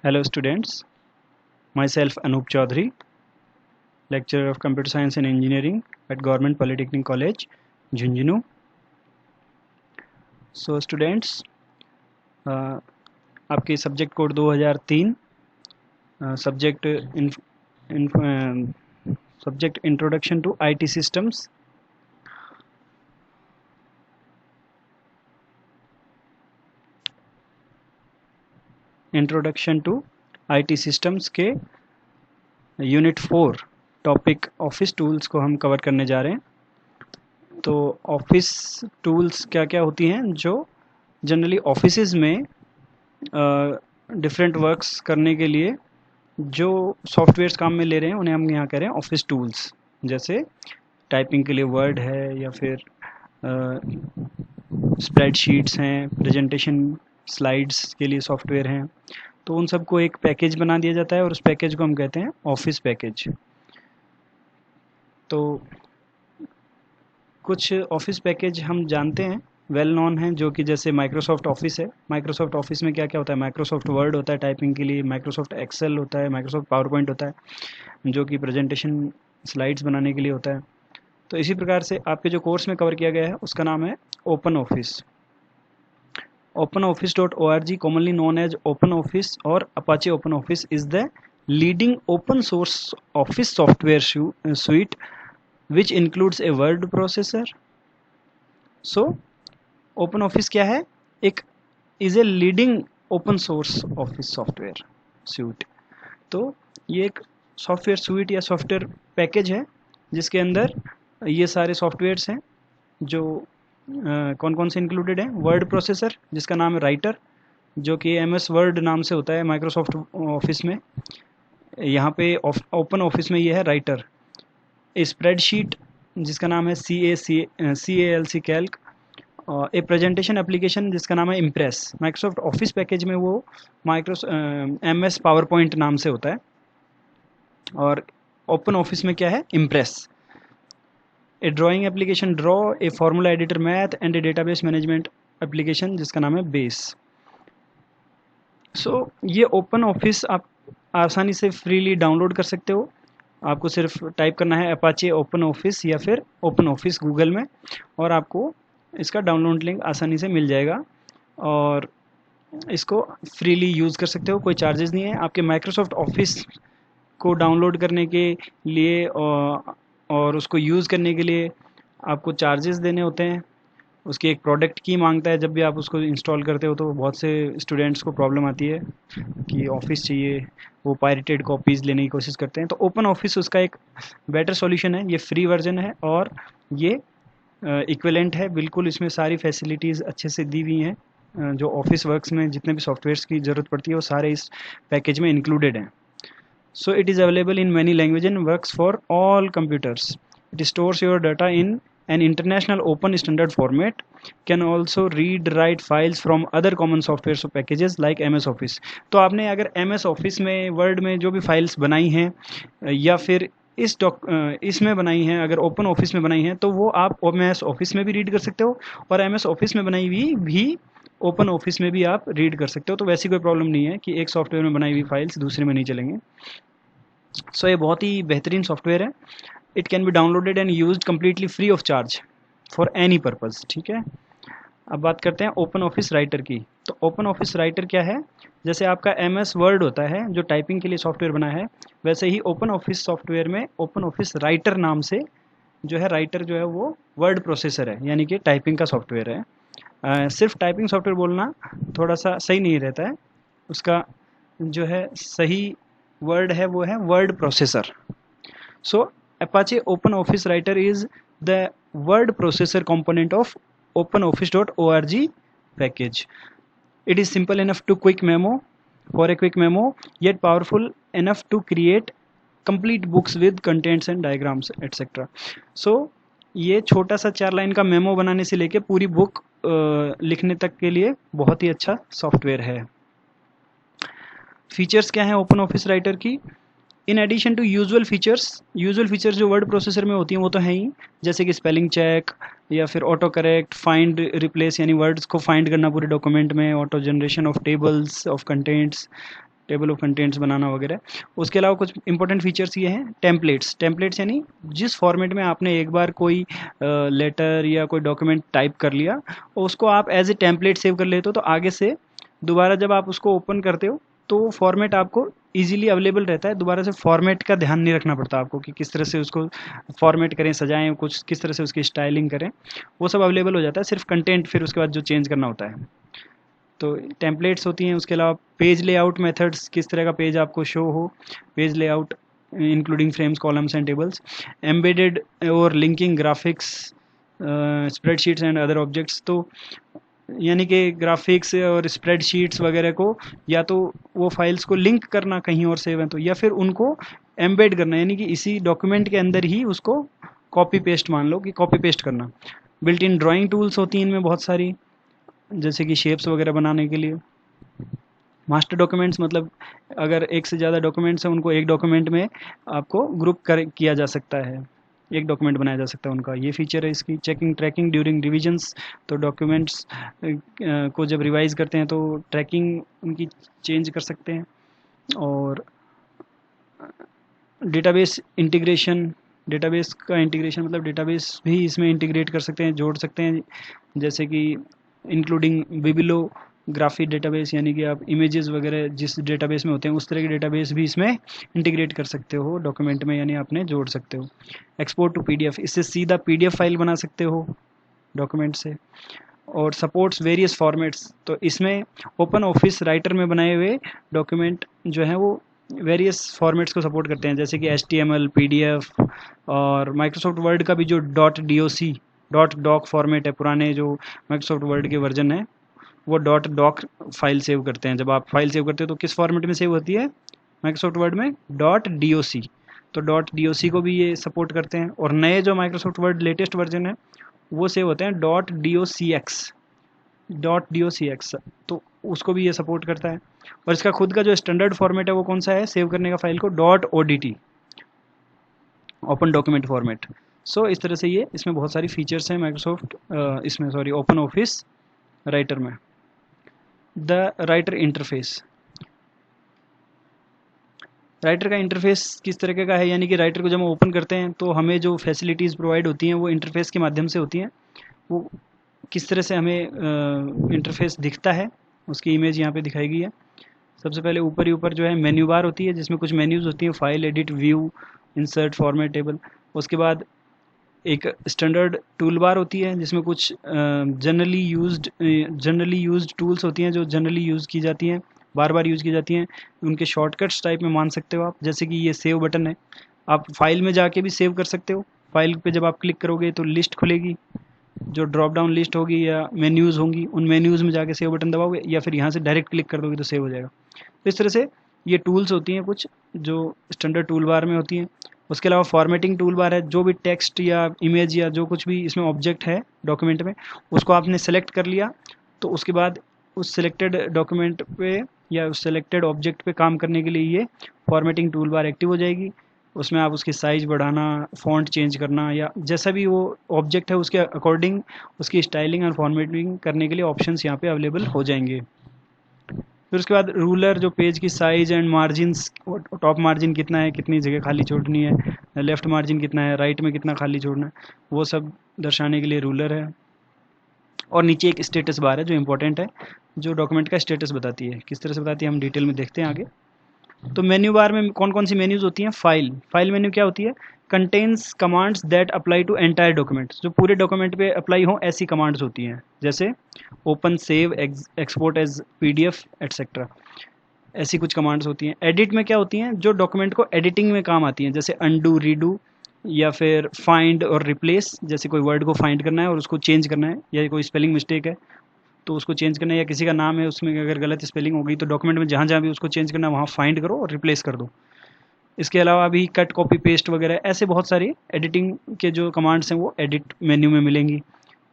Hello students, myself Anup Chaudhary, lecturer of Computer Science and Engineering at Government Polytechnic College, Jhunjhunu. So students, आपके subject code 2003 subject subject introduction to IT systems introduction to IT systems के unit 4 topic office tools को हम cover करने जा रहे हैं। तो office tools क्या क्या होती हैं जो जनरली ऑफिसेज में डिफरेंट वर्क्स करने के लिए जो सॉफ्टवेयर्स काम में ले रहे हैं उन्हें हम यहाँ कह रहे हैं ऑफिस टूल्स। जैसे टाइपिंग के लिए वर्ड है या फिर स्प्रेडशीट्स हैं, प्रेजेंटेशन स्लाइड्स के लिए सॉफ्टवेयर हैं। तो उन सबको एक पैकेज बना दिया जाता है और उस पैकेज को हम कहते हैं ऑफिस पैकेज। तो कुछ ऑफिस पैकेज हम जानते हैं, वेल नोन हैं, जो कि जैसे माइक्रोसॉफ्ट ऑफिस है। माइक्रोसॉफ्ट ऑफिस में क्या क्या होता है? माइक्रोसॉफ्ट वर्ड होता है टाइपिंग के लिए, माइक्रोसॉफ्ट एक्सेल होता है, माइक्रोसॉफ्ट पावर पॉइंट होता है जो कि प्रेजेंटेशन स्लाइड्स बनाने के लिए होता है। तो इसी प्रकार से आपके जो कोर्स में कवर किया गया है उसका नाम है open office. OpenOffice.org, commonly known as OpenOffice or Apache OpenOffice, is the leading open source office software suite which includes a word processor. So OpenOffice क्या है? एक is a leading open source office software suite. तो ये एक software suite या software package है जिसके अंदर ये सारे सॉफ्टवेयर्स हैं जो कौन कौन से इंक्लूडेड हैं। वर्ड प्रोसेसर जिसका नाम है राइटर, जो कि MS वर्ड नाम से होता है माइक्रोसॉफ्ट ऑफिस में। यहाँ पे ओपन ऑफिस में ये है राइटर। स्प्रेडशीट जिसका नाम है CALC कैल्क। ए प्रेजेंटेशन एप्लीकेशन जिसका नाम है इम्प्रेस। माइक्रोसॉफ्ट ऑफिस पैकेज में वो MS पावर पॉइंट नाम से होता है और ओपन ऑफिस में क्या है? Impress. A drawing application draw, a formula editor math and A database management application जिसका नाम है बेस। सो ये ओपन ऑफिस आप आसानी से फ्रीली डाउनलोड कर सकते हो। आपको सिर्फ टाइप करना है अपाचे ओपन ऑफिस या फिर ओपन ऑफिस गूगल में और आपको इसका डाउनलोड लिंक आसानी से मिल जाएगा और इसको फ्रीली यूज़ कर सकते हो, कोई चार्जेस नहीं है। आपके माइक्रोसॉफ्ट ऑफिस को डाउनलोड करने के लिए और उसको यूज़ करने के लिए आपको चार्जेस देने होते हैं। उसकी एक प्रोडक्ट की मांगता है। जब भी आप उसको इंस्टॉल करते हो तो बहुत से स्टूडेंट्स को प्रॉब्लम आती है कि ऑफिस चाहिए, वो पायरेटेड कॉपीज़ लेने की कोशिश करते हैं। तो ओपन ऑफिस उसका एक बेटर सॉल्यूशन है। ये फ्री वर्जन है और ये इक्विवेलेंट है बिल्कुल। इसमें सारी फैसिलिटीज़ अच्छे से दी हुई हैं। जो ऑफिस वर्क्स में जितने भी सॉफ्टवेयर्स की ज़रूरत पड़ती है वो सारे इस पैकेज में इंक्लूडेड हैं। So it is available in many languages and works for all computers. It stores your data in an international open standard format. Can also read write files from other common software so packages like MS Office. तो आपने अगर MS Office में word में जो भी files बनाई हैं या फिर इसमें बनाई हैं, अगर ओपन ऑफिस में बनाई हैं तो वो आप MS ऑफिस में भी रीड कर सकते हो और MS ऑफिस में बनाई हुई भी ओपन ऑफिस में भी आप रीड कर सकते हो। तो वैसी कोई प्रॉब्लम नहीं है कि एक सॉफ्टवेयर में बनाई हुई फाइल्स दूसरे में नहीं चलेंगे। सो ये बहुत ही बेहतरीन सॉफ्टवेयर है। It can be downloaded and used completely free of charge for any purpose. ठीक है, अब बात करते हैं ओपन ऑफिस राइटर की। तो ओपन ऑफिस राइटर क्या है? जैसे आपका MS वर्ड होता है जो टाइपिंग के लिए सॉफ्टवेयर बना है, वैसे ही ओपन ऑफिस सॉफ्टवेयर में ओपन ऑफिस राइटर नाम से जो है, राइटर जो है वो वर्ड प्रोसेसर है, यानी कि टाइपिंग का सॉफ्टवेयर है। सिर्फ टाइपिंग सॉफ्टवेयर बोलना थोड़ा सा सही नहीं रहता है। उसका जो है सही वर्ड है वो है word processor. So Apache OpenOffice Writer is the word processor component of OpenOffice.org package. It is simple enough to quick memo, yet powerful enough to create complete books with contents and diagrams etc. So ये छोटा सा 4 line का memo बनाने से लेके पूरी book लिखने तक के लिए बहुत ही अच्छा सॉफ्टवेयर है। फीचर्स क्या हैं ओपन ऑफिस राइटर की? In addition to usual features जो वर्ड प्रोसेसर में होती हैं वो तो हैं ही, जैसे कि स्पेलिंग चेक या फिर ऑटो करेक्ट, फाइंड रिप्लेस यानी वर्ड्स को फाइंड करना पूरे डॉक्यूमेंट में, auto generation of tables of contents, table of contents बनाना वगैरह। उसके अलावा कुछ इंपॉर्टेंट फीचर्स ये हैं, टेम्पलेट्स यानी जिस फॉर्मेट में आपने एक बार कोई लेटर या कोई डॉक्यूमेंट टाइप कर लिया और उसको आप एज ए टेम्पलेट सेव कर लेते हो, तो आगे से दोबारा जब आप उसको ओपन करते हो तो फॉर्मेट आपको इजीली अवेलेबल रहता है। दोबारा से फॉर्मेट का ध्यान नहीं रखना पड़ता आपको कि किस तरह से उसको फॉर्मेट करें, सजाएं, कुछ किस तरह से उसकी स्टाइलिंग करें, वो सब अवेलेबल हो जाता है। सिर्फ कंटेंट फिर उसके बाद जो चेंज करना होता है। तो टेम्पलेट्स होती हैं। उसके अलावा पेज लेआउट मेथड्स, किस तरह का पेज आपको शो हो, page layout including frames, columns and tables, embedded और linking graphics, spreadsheets and other objects. तो यानी कि ग्राफिक्स और स्प्रेडशीट्स वगैरह को या तो वो फाइल्स को लिंक करना कहीं और सेव है तो, या फिर उनको एम्बेड करना, यानी कि इसी डॉक्यूमेंट के अंदर ही उसको कॉपी पेस्ट, मान लो कि कॉपी पेस्ट करना। बिल्ट इन ड्राइंग टूल्स होती हैं इनमें बहुत सारी, जैसे कि शेप्स वगैरह बनाने के लिए। मास्टर डॉक्यूमेंट्स मतलब अगर एक से ज़्यादा डॉक्यूमेंट्स हैं उनको एक डॉक्यूमेंट में आपको ग्रुप किया जा सकता है, एक डॉक्यूमेंट बनाया जा सकता है उनका, ये फीचर है इसकी। चेकिंग ट्रैकिंग ड्यूरिंग रिविजन्स, तो डॉक्यूमेंट्स को जब रिवाइज करते हैं तो ट्रैकिंग उनकी चेंज कर सकते हैं। और डेटाबेस इंटीग्रेशन, डेटाबेस का इंटीग्रेशन मतलब डेटाबेस भी इसमें इंटीग्रेट कर सकते हैं, जोड़ सकते हैं, जैसे कि इंक्लूडिंग बिबिलोग्राफी डेटाबेस, यानी कि आप इमेजेस वगैरह जिस डेटाबेस में होते हैं उस तरह के डेटाबेस भी इसमें इंटीग्रेट कर सकते हो डॉक्यूमेंट में, यानी आपने जोड़ सकते हो। एक्सपोर्ट टू पीडीएफ, इससे सीधा पीडीएफ फाइल बना सकते हो डॉक्यूमेंट से। और सपोर्ट्स वेरियस फॉर्मेट्स, तो इसमें ओपन ऑफिस राइटर में बनाए हुए डॉक्यूमेंट जो हैं वो वेरियस फॉर्मेट्स को सपोर्ट करते हैं, जैसे कि HTML, PDF और माइक्रोसॉफ्ट वर्ड का भी जो .doc फॉर्मेट है, पुराने जो माइक्रोसॉफ्ट वर्ड के वर्जन है वो .doc फाइल सेव करते हैं। जब आप फाइल सेव करते हो तो किस फॉर्मेट में सेव होती है माइक्रोसॉफ्ट वर्ड में, .doc। तो .doc को भी ये सपोर्ट करते हैं। और नए जो माइक्रोसॉफ्ट वर्ड लेटेस्ट वर्जन है वो सेव होते हैं .docx, तो उसको भी ये सपोर्ट करता है। और इसका खुद का जो स्टैंडर्ड फॉर्मेट है वो कौन सा है सेव करने का फाइल को, .odt, ओपन डॉक्यूमेंट फॉर्मेट। सो इस तरह से ये इसमें बहुत सारी फीचर्स हैं ओपन ऑफिस राइटर में। द राइटर इंटरफेस, राइटर का इंटरफेस किस तरीके का है, यानी कि राइटर को जब हम ओपन करते हैं तो हमें जो फैसिलिटीज़ प्रोवाइड होती हैं वो इंटरफेस के माध्यम से होती हैं। वो किस तरह से हमें इंटरफेस दिखता है उसकी इमेज यहाँ पे दिखाई गई है। सबसे पहले ऊपर ही ऊपर जो है मेन्यू बार होती है जिसमें कुछ मेन्यूज़ होती हैं, file, edit, view, insert, format, table. उसके बाद एक स्टैंडर्ड टूल बार होती है जिसमें कुछ जनरली यूज्ड टूल्स होती हैं जो जनरली यूज़ की जाती हैं, बार बार यूज़ की जाती हैं, उनके शॉर्टकट्स टाइप में मान सकते हो आप। जैसे कि ये सेव बटन है, आप फाइल में जाके भी सेव कर सकते हो। फाइल पे जब आप क्लिक करोगे तो लिस्ट खुलेगी, जो ड्रॉप डाउन लिस्ट होगी या मेन्यूज़ होंगी, उन मेन्यूज़ में जाके सेव बटन दबाओगे या फिर यहाँ से डायरेक्ट क्लिक कर दोगे तो सेव हो जाएगा। तो इस तरह से ये टूल्स होती हैं कुछ जो स्टैंडर्ड टूल बार में होती हैं। उसके अलावा फॉर्मेटिंग टूल बार है, जो भी टेक्स्ट या इमेज या जो कुछ भी इसमें ऑब्जेक्ट है डॉक्यूमेंट में उसको आपने सेलेक्ट कर लिया तो उसके बाद उस सेलेक्टेड डॉक्यूमेंट पे या उस सेलेक्टेड ऑब्जेक्ट पे काम करने के लिए ये फॉर्मेटिंग टूल बार एक्टिव हो जाएगी। उसमें आप उसकी साइज़ बढ़ाना, फ़ॉन्ट चेंज करना या जैसा भी वो ऑब्जेक्ट है उसके अकॉर्डिंग उसकी स्टाइलिंग और फॉर्मेटिंग करने के लिए ऑप्शंस यहाँ पे अवेलेबल हो जाएंगे। फिर उसके बाद रूलर, जो पेज की size and margins, top margin कितना है, कितनी जगह खाली छोड़नी है, लेफ़्ट मार्जिन कितना है, राइट में कितना खाली छोड़ना है, वो सब दर्शाने के लिए रूलर है। और नीचे एक स्टेटस बार है जो इम्पोर्टेंट है, जो डॉक्यूमेंट का स्टेटस बताती है। किस तरह से बताती है हम डिटेल में देखते हैं आगे। तो मेन्यू बार में कौन कौन सी मेन्यूज़ होती हैं, फाइल मेन्यू क्या होती है, contains commands that apply to entire document, जो पूरे डॉक्यूमेंट पे अप्लाई हो ऐसी कमांड्स होती हैं, जैसे open, save, export as PDF etcetera, ऐसी कुछ कमांड्स होती हैं। एडिट में क्या होती हैं, जो डॉक्यूमेंट को एडिटिंग में काम आती हैं, जैसे अनडू, रीडू या फिर फाइंड और रिप्लेस, जैसे कोई वर्ड को फाइंड करना है और उसको चेंज करना है, या कोई स्पेलिंग मिस्टेक है तो उसको चेंज करना है, या किसी का नाम है उसमें अगर गलत स्पेलिंग हो गई तो डॉक्यूमेंट में जहाँ जहाँ भी उसको चेंज करना है वहाँ फाइंड करो और रिप्लेस कर दो। इसके अलावा भी कट, कॉपी, पेस्ट वगैरह ऐसे बहुत सारी एडिटिंग के जो कमांड्स हैं वो एडिट मेन्यू में मिलेंगी।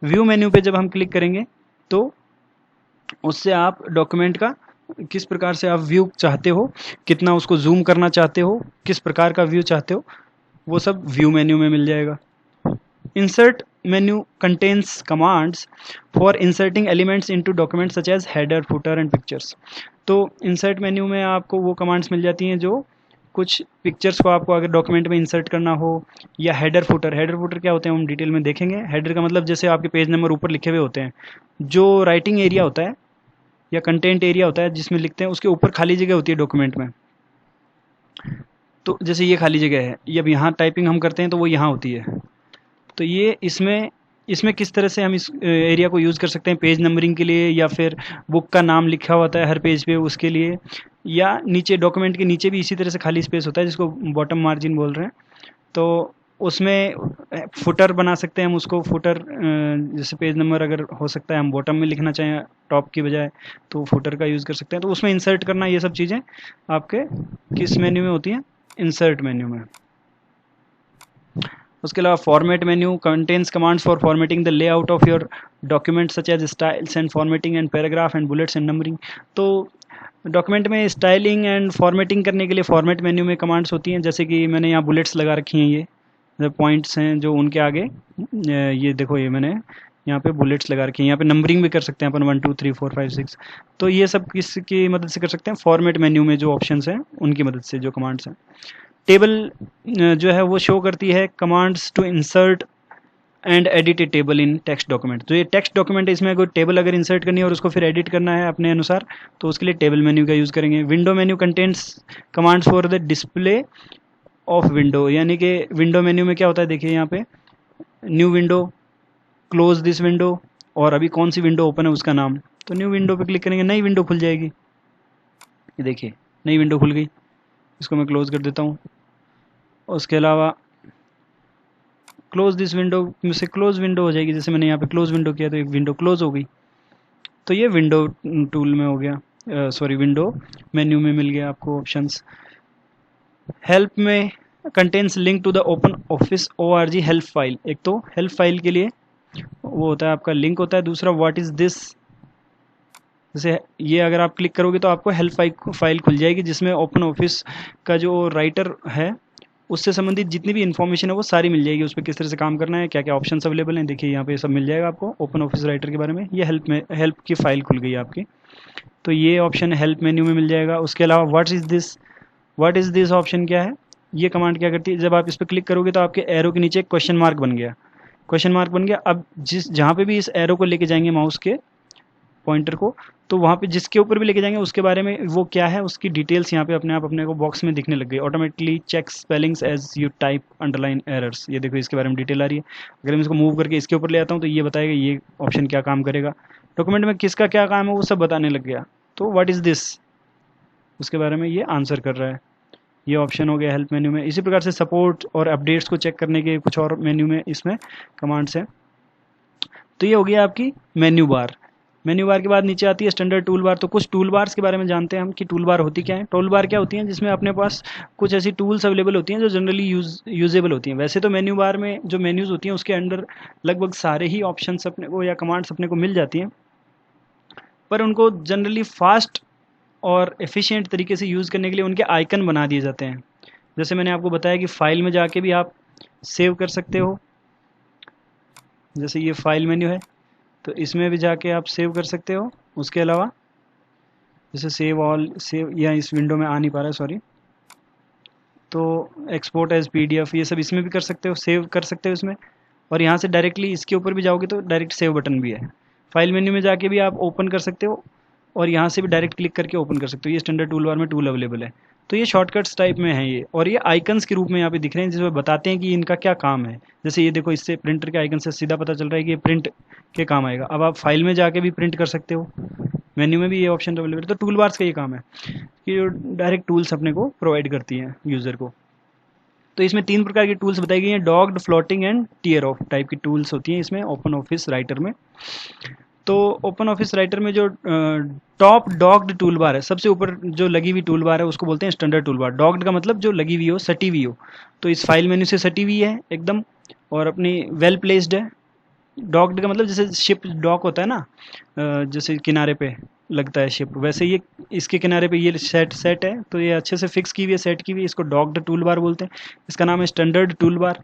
व्यू मेन्यू पे जब हम क्लिक करेंगे तो उससे आप डॉक्यूमेंट का किस प्रकार से आप व्यू चाहते हो, कितना उसको जूम करना चाहते हो, किस प्रकार का व्यू चाहते हो, वो सब व्यू मेन्यू में मिल जाएगा। Insert menu contains commands for inserting elements into documents such as header, footer and pictures। तो इंसर्ट मेन्यू में आपको वो कमांड्स मिल जाती हैं जो कुछ पिक्चर्स को आपको अगर डॉक्यूमेंट में इंसर्ट करना हो, या हेडर फुटर। हेडर फुटर क्या होते हैं हम डिटेल में देखेंगे। हेडर का मतलब जैसे आपके पेज नंबर ऊपर लिखे हुए होते हैं, जो राइटिंग एरिया होता है या कंटेंट एरिया होता है जिसमें लिखते हैं, उसके ऊपर खाली जगह होती है डॉक्यूमेंट में। तो जैसे ये खाली जगह है, ये अब यहाँ टाइपिंग हम करते हैं तो वो यहाँ होती है। तो ये इसमें किस तरह से हम इस एरिया को यूज़ कर सकते हैं, पेज नंबरिंग के लिए, या फिर बुक का नाम लिखा होता है हर पेज पे उसके लिए, या नीचे डॉक्यूमेंट के नीचे भी इसी तरह से खाली स्पेस होता है जिसको बॉटम मार्जिन बोल रहे हैं। तो उसमें फुटर बना सकते हैं हम उसको। फुटर जैसे पेज नंबर अगर हो सकता है हम बॉटम में लिखना चाहें टॉप की बजाय, तो फुटर का यूज़ कर सकते हैं। तो उसमें इंसर्ट करना, ये सब चीज़ें आपके किस मेन्यू में होती हैं, इंसर्ट मेन्यू में। उसके अलावा format menu contains commands for formatting the layout of your document such as styles and formatting and paragraph and bullets and numbering. तो डॉक्यूमेंट में स्टाइलिंग एंड फॉर्मेटिंग करने के लिए फॉर्मेट मेन्यू में कमांड्स होती हैं, जैसे कि मैंने यहाँ बुलेट्स लगा रखी हैं, ये पॉइंट्स हैं जो उनके आगे, ये देखो ये मैंने यहाँ पे बुलेट्स लगा रखी हैं। यहाँ पे नंबरिंग भी कर सकते हैं अपन 1 2 3 4 5 6। तो ये सब किसकी मदद से कर सकते हैं, फॉर्मेट मेन्यू में जो ऑप्शंस हैं उनकी मदद से, जो कमांड्स हैं। टेबल जो है वो शो करती है commands to insert and edit a table in text document. तो ये टेक्स्ट डॉक्यूमेंट है, इसमें कोई टेबल अगर इंसर्ट करनी है और उसको फिर एडिट करना है अपने अनुसार, तो उसके लिए टेबल मेन्यू का यूज़ करेंगे। Window menu contents commands for the display of window, यानी कि विंडो मेन्यू में क्या होता है, देखिए यहाँ पे new window, close this window, और अभी कौन सी विंडो ओपन है उसका नाम। तो न्यू विंडो पे क्लिक करेंगे, नई विंडो खुल जाएगी। ये देखिए नई विंडो खुल गई, इसको मैं क्लोज कर देता हूँ। उसके अलावा क्लोज दिस विंडो में से क्लोज विंडो हो जाएगी, जैसे मैंने यहाँ पे क्लोज विंडो किया तो एक विंडो क्लोज हो गई। तो ये विंडो टूल में हो गया, सॉरी विंडो मेन्यू में मिल गया आपको ऑप्शंस। हेल्प में contains link to the open office ORG help file. एक तो हेल्प फाइल के लिए वो होता है आपका लिंक होता है, दूसरा व्हाट इज़ दिस। जैसे ये अगर आप क्लिक करोगे तो आपको हेल्प फाइल खुल जाएगी, जिसमें ओपन ऑफिस का जो राइटर है उससे संबंधित जितनी भी इन्फॉर्मेशन है वो सारी मिल जाएगी। उस पर किस तरह से काम करना है, क्या क्या ऑप्शंस अवेलेबल हैं, देखिए यहाँ पे सब मिल जाएगा आपको ओपन ऑफिस राइटर के बारे में। ये हेल्प की फाइल खुल गई आपकी, तो ये ऑप्शन हेल्प मेन्यू में मिल जाएगा। उसके अलावा व्हाट इज़ दिस ऑप्शन क्या है, ये कमांड क्या करती है, जब आप इस पर क्लिक करोगे तो आपके एरो के नीचे एक क्वेश्चन मार्क बन गया, क्वेश्चन मार्क बन गया। अब जहाँ पे भी इस एरो को लेके जाएंगे माउस के पॉइंटर को, तो वहाँ पे जिसके ऊपर भी लेके जाएंगे उसके बारे में वो क्या है उसकी डिटेल्स यहाँ पे अपने आप अपने को बॉक्स में दिखने लग गई। Automatically check spellings as you type underline errors, ये देखो इसके बारे में डिटेल आ रही है। अगर मैं इसको मूव करके इसके ऊपर ले आता हूँ तो ये बताएगा ये ऑप्शन क्या काम करेगा, डॉक्यूमेंट में किसका क्या काम है वो सब बताने लग गया। तो व्हाट इज़ दिस, उसके बारे में ये आंसर कर रहा है। ये ऑप्शन हो गया हेल्प मेन्यू में। इसी प्रकार से सपोर्ट और अपडेट्स को चेक करने के कुछ और मेन्यू में इसमें कमांड्स हैं। तो ये हो गया आपकी मेन्यू बार। मेन्यू बार के बाद नीचे आती है स्टैंडर्ड टूल बार। तो कुछ टूल बार्स के बारे में जानते हैं हम कि टूल बार होती क्या है। टूल बार क्या होती हैं, जिसमें अपने पास कुछ ऐसी टूल्स अवेलेबल होती हैं जो जनरली यूजेबल होती हैं। वैसे तो मेन्यू बार में जो मेन्यूज़ होती हैं उसके अंडर लगभग सारे ही ऑप्शंस अपने को या कमांड्स अपने को मिल जाती हैं, पर उनको जनरली फास्ट और एफिशिएंट तरीके से यूज़ करने के लिए उनके आइकन बना दिए जाते हैं। जैसे मैंने आपको बताया कि फ़ाइल में जाके भी आप सेव कर सकते हो, जैसे ये फाइल मेन्यू है तो इसमें भी जाके आप सेव कर सकते हो। उसके अलावा जैसे सेव ऑल, सेव या इस विंडो में आ नहीं पा रहा है सॉरी, तो एक्सपोर्ट एज PDF ये सब इसमें भी कर सकते हो, सेव कर सकते हो इसमें। और यहाँ से डायरेक्टली इसके ऊपर भी जाओगे तो डायरेक्ट सेव बटन भी है। फाइल मेन्यू में जाके भी आप ओपन कर सकते हो और यहाँ से भी डायरेक्ट क्लिक करके ओपन कर सकते हो। ये स्टैंडर्ड टूल बार में टूल अवेलेबल है। तो ये शॉर्टकट्स टाइप में है ये, और ये आइकन्स के रूप में यहाँ पे दिख रहे हैं जिसमें बताते हैं कि इनका क्या काम है। जैसे ये देखो, इससे प्रिंटर के आइकन से सीधा पता चल रहा है कि ये प्रिंट के काम आएगा। अब आप फाइल में जाके भी प्रिंट कर सकते हो, मेन्यू में भी ये ऑप्शन अवेलेबल है। तो टूल बार्स का ये काम है कि डायरेक्ट टूल्स अपने को प्रोवाइड करती हैं यूज़र को। तो इसमें 3 प्रकार की टूल्स बताई गई हैं, docked, floating and tear off type की टूल्स होती हैं इसमें ओपन ऑफिस राइटर में। तो ओपन ऑफिस राइटर में जो टॉप डॉग्ड टूल बार है, सबसे ऊपर जो लगी हुई टूल बार है उसको बोलते हैं स्टैंडर्ड टूल बार। डॉग्ड का मतलब जो लगी हुई हो, सटी हुई हो। तो इस फाइल मेन्यू से सटी हुई है एकदम और अपनी वेल प्लेस्ड है। डॉग्ड का मतलब जैसे शिप डॉक होता है ना, जैसे किनारे पे लगता है शिप, वैसे ये इसके किनारे पे ये सेट है, तो ये अच्छे से फिक्स की हुई है, सेट की हुई है। इसको डॉग्ड टूल बार बोलते हैं। इसका नाम है स्टैंडर्ड टूल बार।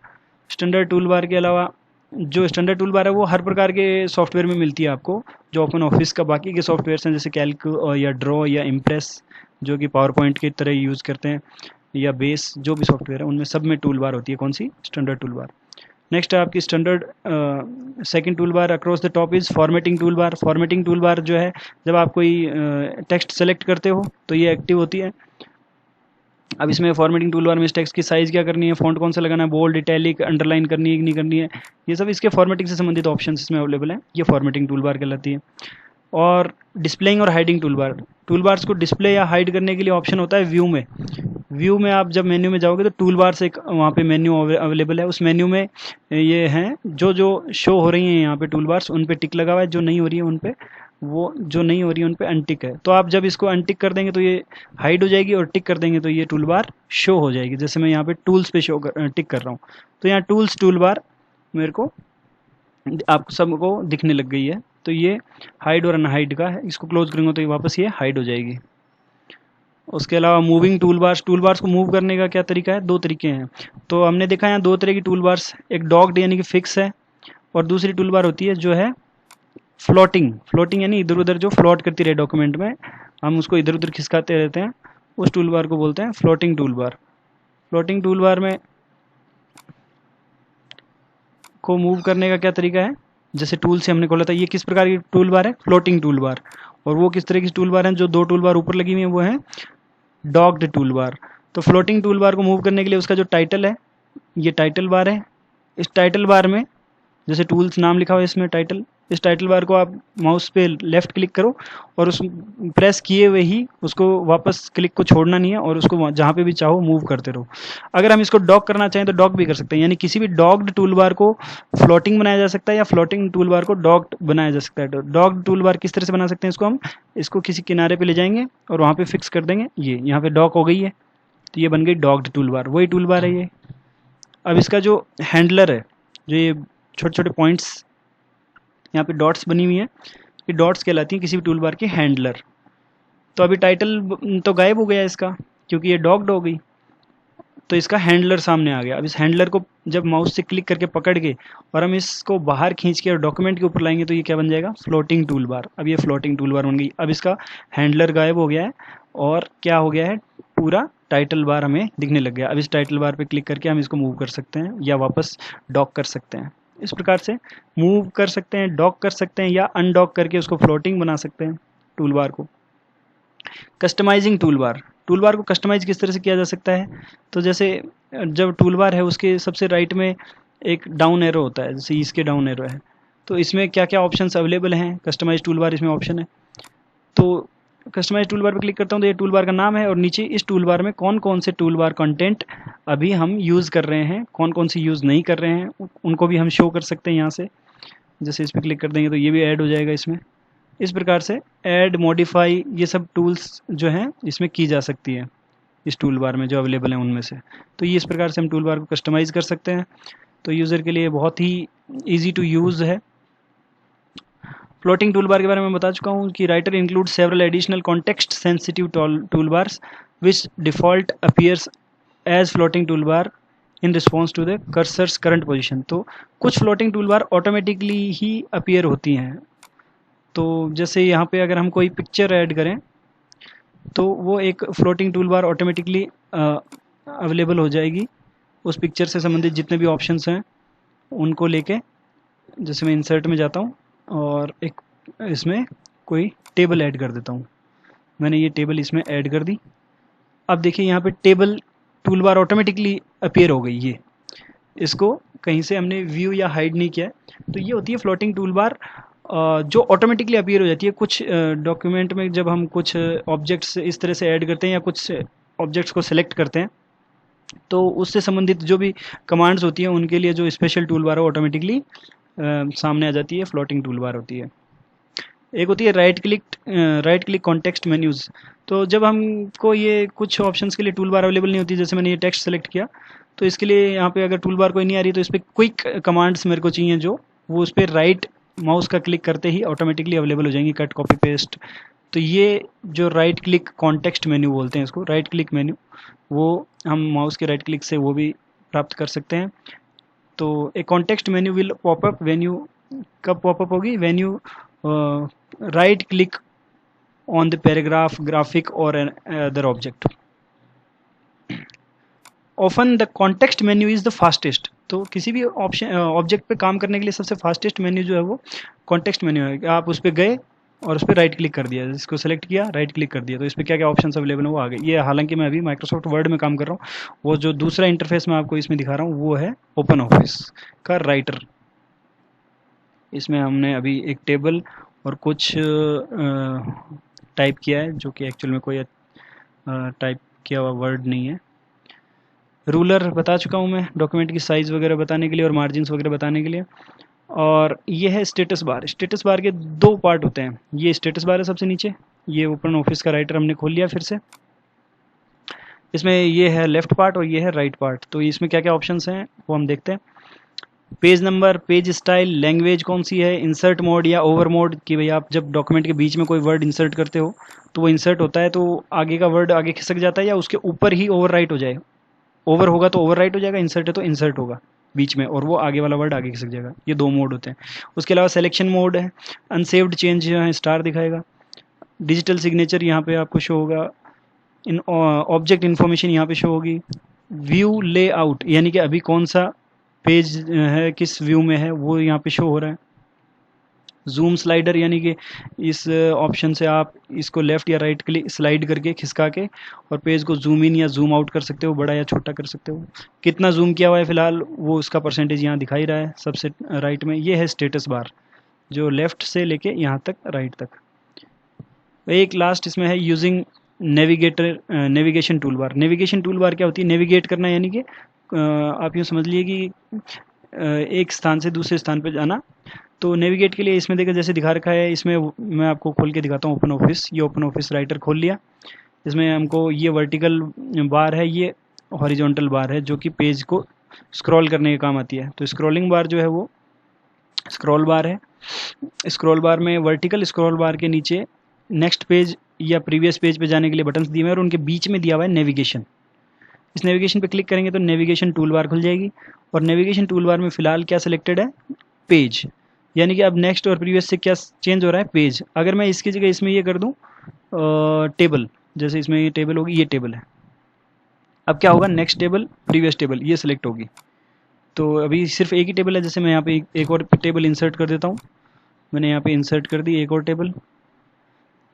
स्टैंडर्ड टूल बार के अलावा जो स्टैंडर्ड टूल बार है वो हर प्रकार के सॉफ्टवेयर में मिलती है आपको, जो ओपन ऑफिस का बाकी के सॉफ्टवेयर हैं जैसे कैल्क या ड्रॉ या इम्प्रेस, जो कि पावर पॉइंट की तरह यूज़ करते हैं, या बेस, जो भी सॉफ्टवेयर है उनमें सब में टूल बार होती है। कौन सी? Standard tool bar. नेक्स्ट है आपकी standard second tool bar across the top is formatting tool bar. Formatting tool bar जो है, जब आप कोई टेक्स्ट सेलेक्ट करते हो तो ये एक्टिव होती है। अब इसमें फॉर्मेटिंग टूल बार में इस टेक्स्ट की साइज़ क्या करनी है, फॉन्ट कौन सा लगाना है, बोल्ड, इटैलिक, अंडरलाइन करनी है कि नहीं करनी है, ये सब इसके फॉर्मेटिंग से संबंधित ऑप्शन इसमें अवेलेबल हैं। ये फॉर्मेटिंग टूल बार कहलाती है। और डिस्प्लेइंग और hiding tool bar, tool bars को डिस्प्ले या हाइड करने के लिए ऑप्शन होता है व्यू में। व्यू में आप जब मेन्यू में जाओगे तो टूल बार से एक वहाँ पे मेन्यू अवेलेबल है। उस मेन्यू में ये हैं जो जो शो हो रही हैं यहाँ पे टूल बार्स, उन पे टिक लगा हुआ है, जो नहीं हो रही है उन पे, वो जो नहीं हो रही है उन पे अनटिक है। तो आप जब इसको अनटिक कर देंगे तो ये हाइड हो जाएगी, और टिक कर देंगे तो ये टूल बार शो हो जाएगी। जैसे मैं यहाँ पे टूल्स पे टिक कर रहा हूँ तो यहाँ टूल्स टूल बार मेरे को आप सबको दिखने लग गई है। तो ये हाइड और अनहाइड का है। इसको क्लोज करूँगा तो ये वापस ये हाइड हो जाएगी। उसके अलावा मूविंग टूल बार्स को मूव करने का क्या तरीका है? दो तरीके हैं। तो हमने देखा यहाँ दो तरह की टूल बार्स, एक डॉग्ड यानी कि फिक्स है, और दूसरी टूल बार होती है जो है फ्लोटिंग यानी इधर उधर जो फ्लोट करती रहे डॉक्यूमेंट में, हम उसको इधर उधर खिसकाते रहते हैं, उस टूल बार को बोलते हैं फ्लोटिंग टूल बार। फ्लोटिंग टूल बार में को मूव करने का क्या तरीका है? जैसे टूल से हमने खोला था, ये किस प्रकार की टूल बार है? फ्लोटिंग टूल बार। और वो किस तरह की टूल बार है? जो दो टूल बार ऊपर लगी हुई है वो है डॉग्ड टूल बार। तो फ्लोटिंग टूल बार को मूव करने के लिए उसका जो टाइटल है, ये टाइटल बार है। इस टाइटल बार में जैसे टूल्स नाम लिखा हुआ है इसमें टाइटल, इस टाइटल बार को आप माउस पे लेफ्ट क्लिक करो और उस प्रेस किए हुए ही उसको वापस क्लिक को छोड़ना नहीं है, और उसको जहाँ पे भी चाहो मूव करते रहो। अगर हम इसको डॉग करना चाहें तो डॉग भी कर सकते हैं, यानी किसी भी डॉग्ड टूल बार को फ्लोटिंग बनाया जा सकता है या फ्लोटिंग टूल बार को डॉग्ड बनाया जा सकता है। डॉग्ड टूल बार किस तरह से बना सकते हैं? इसको किसी किनारे पे ले जाएंगे और वहाँ पे फिक्स कर देंगे। ये यहाँ पे डॉग हो गई है तो ये बन गई डॉग्ड टूल बार, वही टूल बार है ये। अब इसका जो हैंडलर है, जो ये छोटे छोटे पॉइंट्स यहाँ पे डॉट्स बनी हुई हैं, ये डॉट्स कहलाती हैं किसी भी टूल बार के हैंडलर। तो अभी टाइटल तो गायब हो गया इसका क्योंकि ये डॉग्ड हो गई, तो इसका हैंडलर सामने आ गया। अब इस हैंडलर को जब माउस से क्लिक करके पकड़ के और हम इसको बाहर खींच के और डॉक्यूमेंट के ऊपर लाएंगे तो ये क्या बन जाएगा? फ्लोटिंग टूल बार। अब ये फ्लोटिंग टूल बार बन गई। अब इसका हैंडलर गायब हो गया है और क्या हो गया है? पूरा टाइटल बार हमें दिखने लग गया। अब इस टाइटल बार पे क्लिक करके हम इसको मूव कर सकते हैं या वापस डॉक कर सकते हैं। इस प्रकार से मूव कर सकते हैं, डॉक कर सकते हैं, या अनडॉक करके उसको फ्लोटिंग बना सकते हैं टूल बार को। कस्टमाइजिंग टूल बार को कस्टमाइज किस तरह से किया जा सकता है? तो जैसे जब टूल बार है उसके सबसे राइट में एक डाउन एरो होता है, जैसे इसके डाउन एरो है, तो इसमें क्या क्या ऑप्शंस अवेलेबल हैं? कस्टमाइज टूल बार इसमें ऑप्शन है। तो कस्टमाइज टूल बार पर क्लिक करता हूँ तो ये टूल बार का नाम है, और नीचे इस टूल बार में कौन कौन से टूल बार कंटेंट अभी हम यूज़ कर रहे हैं, कौन कौन से यूज़ नहीं कर रहे हैं, उनको भी हम शो कर सकते हैं यहाँ से। जैसे इस पर क्लिक कर देंगे तो ये भी ऐड हो जाएगा इसमें। इस प्रकार से ऐड, मॉडिफाई, ये सब टूल्स जो हैं इसमें की जा सकती है, इस टूल बार में जो अवेलेबल हैं उनमें से। तो ये इस प्रकार से हम टूल बार को कस्टमाइज़ कर सकते हैं। तो यूज़र के लिए बहुत ही ईजी टू यूज़ है। फ्लोटिंग टूल बार के बारे में बता चुका हूँ कि writer include several additional context sensitive tool bars which default appears as floating tool bar in response to the cursor's current position. तो कुछ फ्लोटिंग टूल बार ऑटोमेटिकली ही अपीयर होती हैं। तो जैसे यहाँ पे अगर हम कोई पिक्चर ऐड करें तो वो एक floating tool bar automatically available हो जाएगी। उस पिक्चर से संबंधित जितने भी ऑप्शंस हैं उनको लेके, जैसे मैं इंसर्ट में जाता हूँ और एक इसमें कोई टेबल ऐड कर देता हूँ। मैंने ये टेबल इसमें ऐड कर दी। अब देखिए यहाँ पे table tool bar automatically appear हो गई। ये इसको कहीं से हमने व्यू या हाइड नहीं किया। तो ये होती है फ्लोटिंग टूल बार जो ऑटोमेटिकली अपीयर हो जाती है। कुछ डॉक्यूमेंट में जब हम कुछ ऑब्जेक्ट्स इस तरह से ऐड करते हैं या कुछ ऑब्जेक्ट्स को सिलेक्ट करते हैं तो उससे संबंधित जो भी कमांड्स होती हैं उनके लिए जो स्पेशल टूल बार है ऑटोमेटिकली सामने आ जाती है, फ्लोटिंग टूल बार होती है। एक होती है राइट क्लिक कॉन्टेक्स्ट मेन्यूज़। तो जब हमको ये कुछ ऑप्शंस के लिए टूल बार अवेलेबल नहीं होती, जैसे मैंने ये टेक्स्ट सेलेक्ट किया तो इसके लिए यहाँ पे अगर टूल बार कोई नहीं आ रही तो इस पर क्विक कमांड्स मेरे को चाहिए, जो वो उस पर राइट माउस का क्लिक करते ही ऑटोमेटिकली अवेलेबल हो जाएंगी, कट, कॉपी, पेस्ट। तो ये जो राइट क्लिक कॉन्टेक्स्ट मेन्यू बोलते हैं इसको, राइट क्लिक मेन्यू, वो हम माउस के राइट क्लिक से वो भी प्राप्त कर सकते हैं। तो a context menu will pop up when you, कब पॉपअप होगी, when you right click on the paragraph, graphic और other object. Often the context menu is the fastest, तो किसी भी ऑप्शन ऑब्जेक्ट पे काम करने के लिए सबसे फास्टेस्ट मेन्यू जो है वो कॉन्टेक्स्ट मेन्यू है। आप उस पर गए और उस पर राइट क्लिक कर दिया, इसको सेलेक्ट किया, राइट क्लिक कर दिया, तो इस पर क्या क्या ऑप्शंस अवेलेबल है वो आ गए। ये हालांकि मैं अभी माइक्रोसॉफ्ट वर्ड में काम कर रहा हूँ, वो जो दूसरा इंटरफेस मैं आपको इसमें दिखा रहा हूँ वो है ओपन ऑफिस का राइटर। इसमें हमने अभी एक टेबल और कुछ टाइप किया है, जो कि एक्चुअल में कोई टाइप किया हुआ वर्ड नहीं है। रूलर बता चुका हूँ मैं, डॉक्यूमेंट की साइज़ वगैरह बताने के लिए और मार्जिन्स वगैरह बताने के लिए। और ये है स्टेटस बार। स्टेटस बार के दो पार्ट होते हैं, ये स्टेटस बार है सबसे नीचे, ये ओपन ऑफिस का राइटर हमने खोल लिया फिर से। इसमें ये है लेफ्ट पार्ट और ये है राइट पार्ट। तो इसमें क्या क्या ऑप्शंस हैं वो हम देखते हैं। Page number, page style, language कौन सी है, इंसर्ट मोड या ओवर मोड, कि भाई आप जब डॉक्यूमेंट के बीच में कोई वर्ड इंसर्ट करते हो तो वो इंसर्ट होता है तो आगे का वर्ड आगे खिसक जाता है या उसके ऊपर ही ओवर राइट हो जाए। ओवर होगा तो ओवर राइट हो जाएगा, इंसर्ट है तो इंसर्ट होगा बीच में और वो आगे वाला वर्ड आगे खिसक जाएगा। ये दो मोड होते हैं। उसके अलावा सिलेक्शन मोड है, अनसेव्ड चेंज जो है स्टार दिखाएगा, डिजिटल सिग्नेचर यहाँ पे आपको शो होगा, इन ऑब्जेक्ट इन्फॉर्मेशन यहाँ पे शो होगी, व्यू लेआउट यानी कि अभी कौन सा पेज है किस व्यू में है वो यहाँ पे शो हो रहा है, जूम स्लाइडर यानी कि इस ऑप्शन से आप इसको लेफ़्ट या राइट क्लिक स्लाइड करके खिसका के और पेज को जूम इन या जूम आउट कर सकते हो, बड़ा या छोटा कर सकते हो। कितना जूम किया हुआ है फिलहाल वो उसका परसेंटेज यहाँ दिखाई रहा है सबसे राइट में। ये है स्टेटस बार जो लेफ़्ट से लेके यहाँ तक राइट तक। एक लास्ट इसमें है using navigation tool bar. Navigation tool bar क्या होती है, नेविगेट करना यानी कि आप यूँ समझ लीजिए कि एक स्थान से दूसरे स्थान पर जाना। तो नेविगेट के लिए इसमें देखो जैसे दिखा रखा है, इसमें मैं आपको खोल के दिखाता हूँ ओपन ऑफिस। ये ओपन ऑफिस राइटर खोल लिया। इसमें हमको ये वर्टिकल बार है, ये हॉरिजॉन्टल बार है जो कि पेज को स्क्रॉल करने के काम आती है। तो स्क्रॉलिंग बार जो है वो स्क्रॉल बार है। स्क्रॉल बार में वर्टिकल स्क्रॉल बार के नीचे नेक्स्ट पेज या प्रीवियस पेज पे जाने के लिए बटन्स दिए हुए हैं और उनके बीच में दिया हुआ है नेविगेशन। इस नेविगेशन पे क्लिक करेंगे तो नेविगेशन टूल बार खुल जाएगी और नेविगेशन टूल बार में फ़िलहाल क्या सिलेक्टेड है, पेज, यानी कि अब नेक्स्ट और प्रीवियस से क्या चेंज हो रहा है, पेज। अगर मैं इसकी जगह इसमें ये कर दूं टेबल, जैसे इसमें ये टेबल होगी, ये टेबल है, अब क्या होगा, नेक्स्ट टेबल प्रीवियस टेबल ये सिलेक्ट होगी। तो अभी सिर्फ एक ही टेबल है, जैसे मैं यहाँ पे एक और टेबल इंसर्ट कर देता हूँ। मैंने यहाँ पे इंसर्ट कर दी एक और टेबल,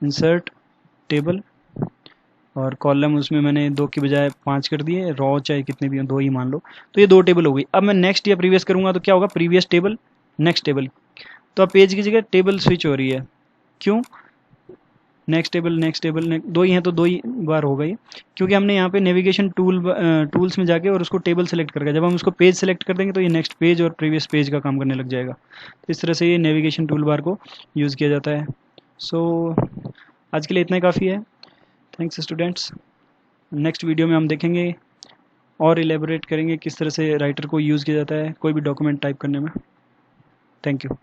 इंसर्ट टेबल, और कॉलम उसमें मैंने 2 की बजाय 5 कर दिए, रॉ चाहे कितने भी हो 2 ही मान लो। तो ये 2 टेबल हो गई। अब मैं नेक्स्ट या प्रीवियस करूँगा तो क्या होगा, प्रीवियस टेबल नेक्स्ट टेबल। तो अब पेज की जगह टेबल स्विच हो रही है, क्यों, नेक्स्ट टेबल 2 ही हैं तो 2 ही बार हो गई, क्योंकि हमने यहाँ पे नेविगेशन टूल्स में जाके और उसको टेबल सेलेक्ट कर गया। जब हम उसको पेज सेलेक्ट कर देंगे तो ये नेक्स्ट पेज और प्रीवियस पेज का काम करने लग जाएगा। तो इस तरह से ये नेविगेशन टूल बार को यूज़ किया जाता है। सो आज के लिए इतना ही काफ़ी है। Thanks students. नेक्स्ट वीडियो में हम देखेंगे और इलेबोरेट करेंगे किस तरह से राइटर को यूज़ किया जाता है कोई भी डॉक्यूमेंट टाइप करने में। Thank you.